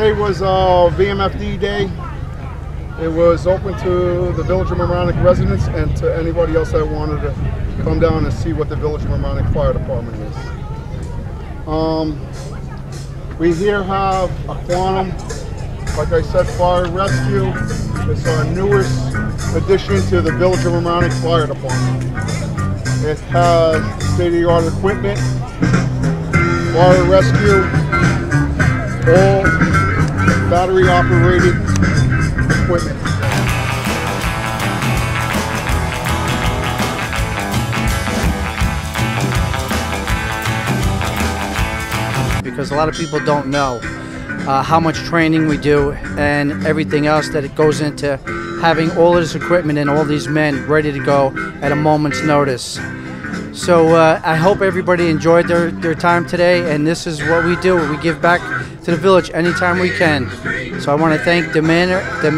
Today was VMFD day. It was open to the Village of Mamaroneck residents and to anybody else that wanted to come down and see what the Village of Mamaroneck Fire Department is. We here have a Quantum, like I said, fire rescue. It's our newest addition to the Village of Mamaroneck Fire Department. It has state-of-the-art equipment, fire rescue, all battery-operated equipment. Because a lot of people don't know how much training we do and everything else that it goes into having all of this equipment and all these men ready to go at a moment's notice. So I hope everybody enjoyed their time today, and this is what we do. We give back to the village anytime we can. So I want to thank the manager, the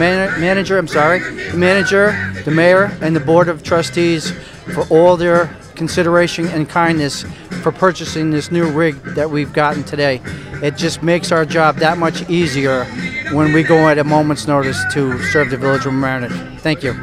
mayor, and the board of trustees for all their consideration and kindness for purchasing this new rig that we've gotten today. It just makes our job that much easier when we go at a moment's notice to serve the Village of Mamaroneck. Thank you.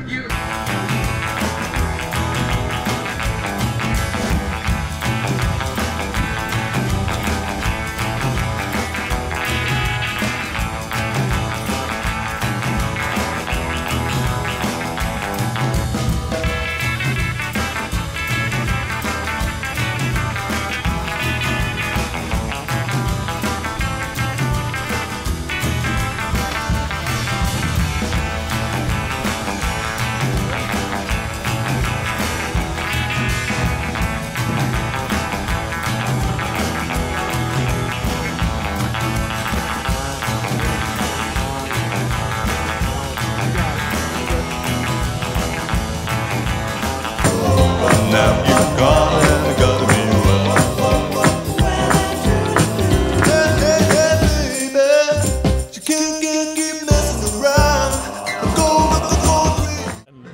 Now you've gone and got me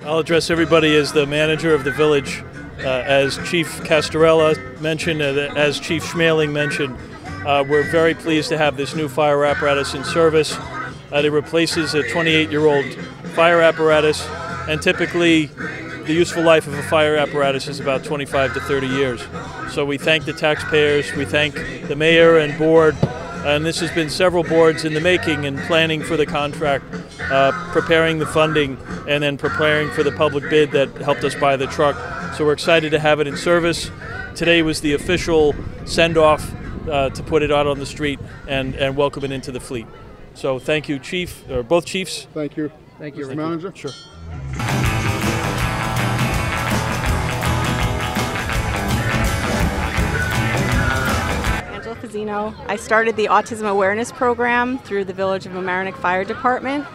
I'll address everybody as the manager of the village. As Chief Castorella mentioned, as Chief Schmeling mentioned, we're very pleased to have this new fire apparatus in service. It replaces a 28-year-old fire apparatus, and typically the useful life of a fire apparatus is about 25 to 30 years. So we thank the taxpayers, we thank the mayor and board, and this has been several boards in the making and planning for the contract, preparing the funding, and then preparing for the public bid that helped us buy the truck. So we're excited to have it in service. Today was the official send-off to put it out on the street and welcome it into the fleet. So thank you, Chief, or both chiefs. Thank you. Thank you, Mr. Manager. Sure. I started the Autism Awareness Program through the Village of Mamaroneck Fire Department.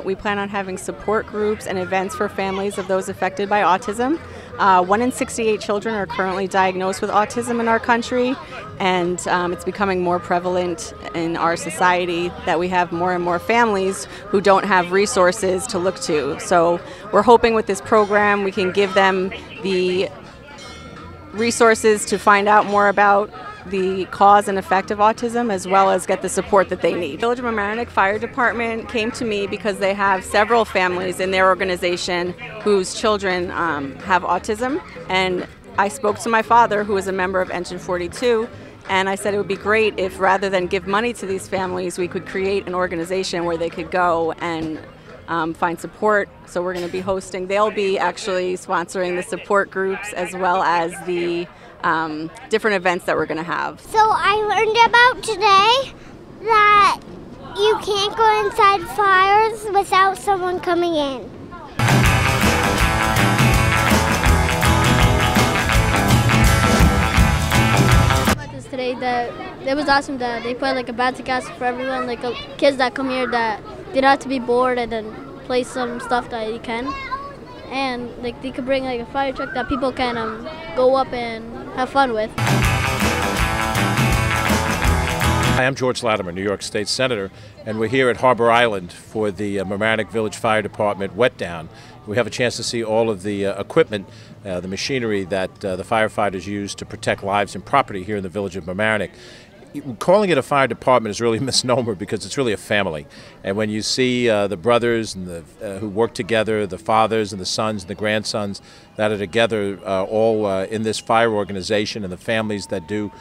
We plan on having support groups and events for families of those affected by autism. 1 in 68 children are currently diagnosed with autism in our country, and it's becoming more prevalent in our society that we have more and more families who don't have resources to look to. So we're hoping with this program we can give them the resources to find out more about the cause and effect of autism, as well as get the support that they need. Village of Mamaroneck Fire Department came to me because they have several families in their organization whose children have autism, and I spoke to my father, who is a member of Engine 42, and I said it would be great if, rather than give money to these families, we could create an organization where they could go and find support. So we're going to be hosting, they'll be actually sponsoring the support groups as well as the different events that we're going to have. So I learned about today that you can't go inside fires without someone coming in. Today that it was awesome that they put like a basic castle for everyone, like kids that come here that they don't have to be bored and then play some stuff that you can, and like they could bring like a fire truck that people can go up and have fun with. Hi, I'm George Latimer, New York State Senator, and we're here at Harbor Island for the Mamaroneck Village Fire Department wet down. We have a chance to see all of the equipment, the machinery that the firefighters use to protect lives and property here in the village of Mamaroneck. calling it a fire department is really a misnomer because it's really a family. And when you see the brothers and who work together, the fathers and the sons and the grandsons that are together all in this fire organization, and the families that do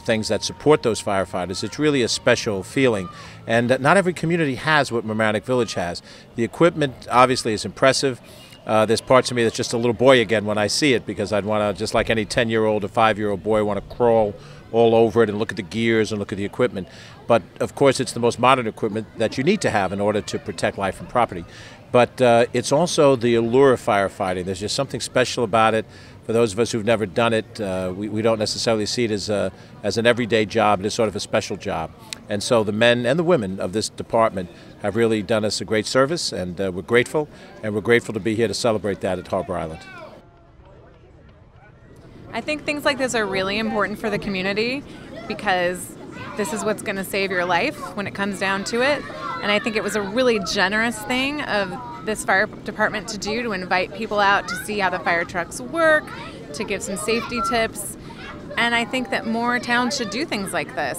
things that support those firefighters, it's really a special feeling. And not every community has what Mamaroneck Village has. The equipment obviously is impressive. There's parts of me that's just a little boy again when I see it, because I'd want to, just like any 10-year-old or 5-year-old boy, want to crawl all over it and look at the gears and look at the equipment. But of course it's the most modern equipment that you need to have in order to protect life and property. But it's also the allure of firefighting. There's just something special about it. For those of us who've never done it, we don't necessarily see it as an everyday job. It is sort of a special job. And so the men and the women of this department have really done us a great service, and we're grateful. And we're grateful to be here to celebrate that at Harbor Island. I think things like this are really important for the community, because this is what's going to save your life when it comes down to it. And I think it was a really generous thing of this fire department to do, to invite people out to see how the fire trucks work, to give some safety tips. And I think that more towns should do things like this.